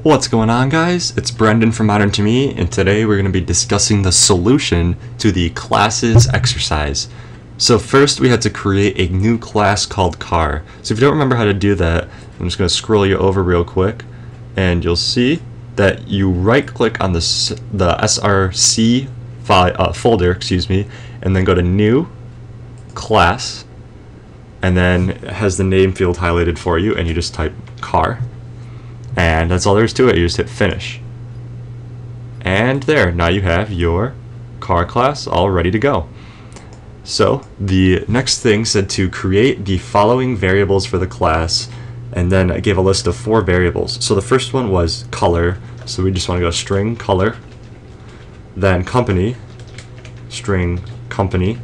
What's going on, guys? It's Brendan from Modern to Me, and today we're going to be discussing the solution to the classes exercise. So first we had to create a new class called car. So if you don't remember how to do that, I'm just going to scroll you over real quick, and you'll see that you right click on the src folder, and then go to new class, and then it has the name field highlighted for you, and you just type car. And that's all there is to it. You just hit finish. And there, now you have your car class all ready to go. So the next thing said to create the following variables for the class, and then I gave a list of 4 variables. So the first one was color, so we just want to go string color, then company, string company,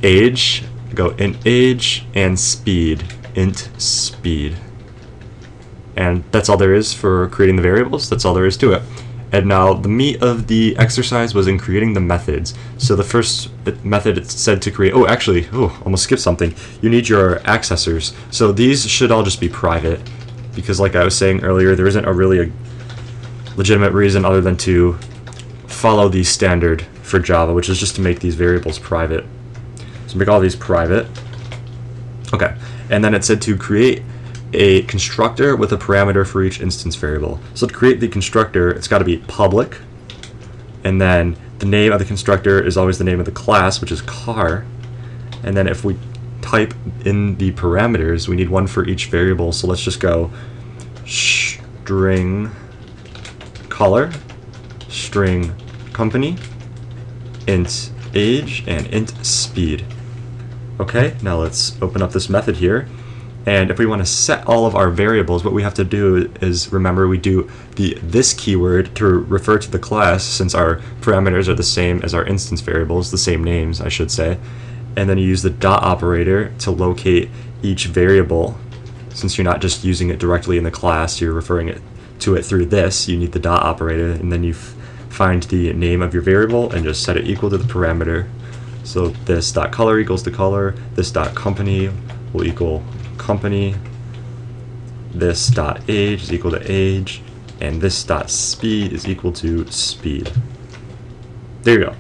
age, go int age, and speed, int speed. And that's all there is for creating the variables. That's all there is to it. And now the meat of the exercise was in creating the methods. So the first method it said to create, almost skipped something. You need your accessors. So these should all just be private, because like I was saying earlier, there isn't really a legitimate reason other than to follow the standard for Java, which is just to make these variables private. So make all these private. Okay, and then it said to create a constructor with a parameter for each instance variable. So to create the constructor, it's got to be public, and then the name of the constructor is always the name of the class, which is car. And then if we type in the parameters, we need one for each variable. So let's just go string color, string company, int age, and int speed. Okay, now let's open up this method here. And if we want to set all of our variables, what we have to do is, remember, we do this keyword to refer to the class, since our parameters are the same as our instance variables, the same names, I should say. And then you use the dot operator to locate each variable. Since you're not just using it directly in the class, you're referring to it through this, you need the dot operator, and then you find the name of your variable and just set it equal to the parameter. So this dot color equals the color, this dot company will equal company, this dot age is equal to age, and this dot speed is equal to speed. There you go.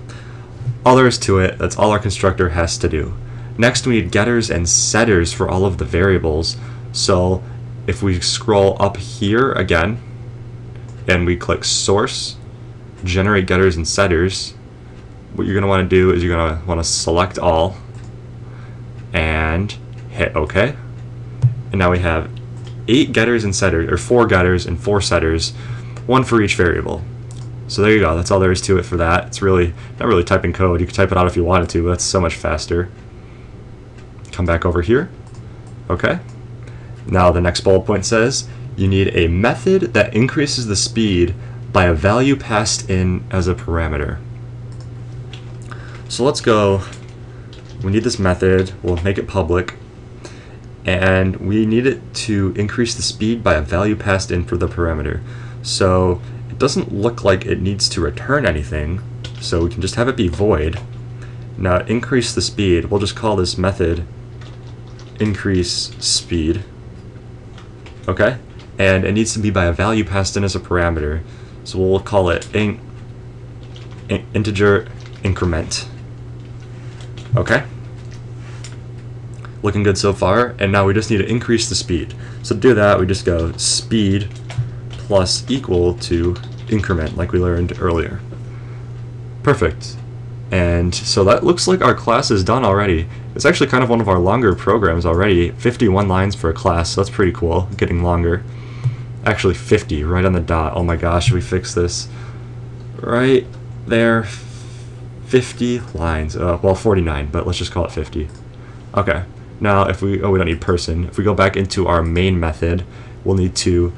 All there is to it. That's all our constructor has to do. Next, we need getters and setters for all of the variables. So if we scroll up here again and we click source, generate getters and setters, what you're going to want to do is you're going to want to select all and hit OK. And now we have 8 getters and setters, or 4 getters and 4 setters, one for each variable. So there you go. That's all there is to it for that. It's really not really typing code. You can type it out if you wanted to, but that's so much faster. Come back over here. Okay. Now the next bullet point says you need a method that increases the speed by a value passed in as a parameter. So let's go. We need this method. We'll make it public. And we need it to increase the speed by a value passed in for the parameter. So it doesn't look like it needs to return anything, so we can just have it be void. Now increase the speed, we'll just call this method increase speed. Okay, and it needs to be by a value passed in as a parameter, so we'll call it integer increment. Okay, looking good so far. And now we just need to increase the speed. So to do that, we just go speed plus equal to increment, like we learned earlier. Perfect. And so that looks like our class is done already. It's actually kind of one of our longer programs already. 51 lines for a class, so that's pretty cool. Getting longer. Actually 50, right on the dot. Oh my gosh, we fixed this. Right there. 50 lines. Well, 49, but let's just call it 50. Okay. Now if we don't need person. If we go back into our main method, we'll need to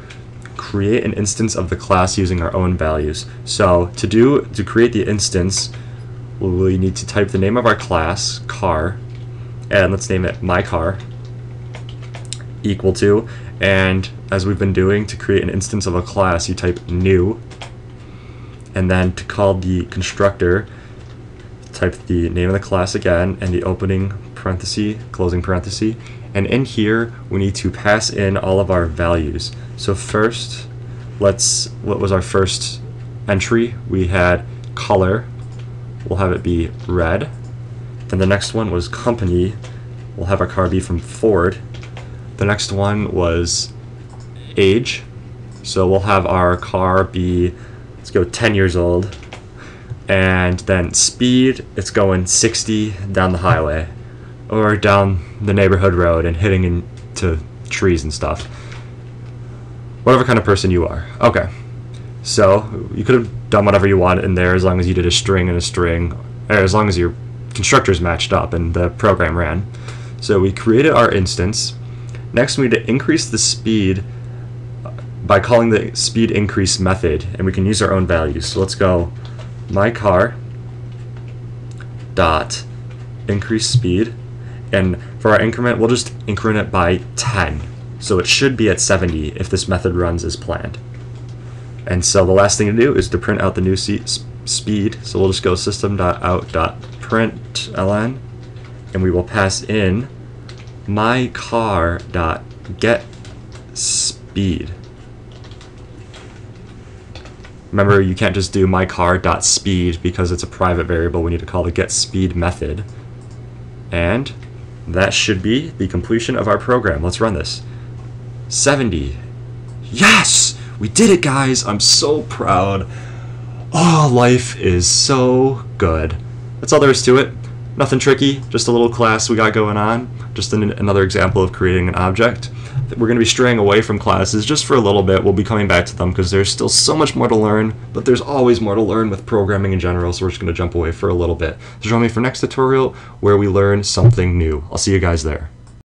create an instance of the class using our own values. So to create the instance, we need to type the name of our class, car, and let's name it my car, equal to, and as we've been doing, to create an instance of a class, you type new, and then to call the constructor, type the name of the class again, and the opening parenthesis, closing parenthesis, And in here, we need to pass in all of our values. So first, what was our first entry? We had color. We'll have it be red. Then the next one was company. We'll have our car be from Ford. The next one was age. So we'll have our car be, let's go 10 years old. And then speed, it's going 60 down the highway or down the neighborhood road and hitting into trees and stuff. Whatever kind of person you are. Okay. So you could have done whatever you wanted in there as long as you did a string and a string, or as long as your constructors matched up and the program ran. So we created our instance. Next, we need to increase the speed by calling the speed increase method, and we can use our own values. So let's go my car dot increase speed, and for our increment, we'll just increment it by 10. So it should be at 70 if this method runs as planned. And so the last thing to do is to print out the new speed. So we'll just go system.out.println, and we will pass in my car.get speed. Remember, you can't just do my car.speed because it's a private variable. We need to call the get speed method. And that should be the completion of our program. Let's run this. 70. Yes! We did it, guys! I'm so proud. Oh, life is so good. That's all there is to it. Nothing tricky, just a little class we got going on. Just another example of creating an object. We're going to be straying away from classes just for a little bit. We'll be coming back to them because there's still so much more to learn, but there's always more to learn with programming in general, so we're just going to jump away for a little bit. So join me for next tutorial where we learn something new. I'll see you guys there.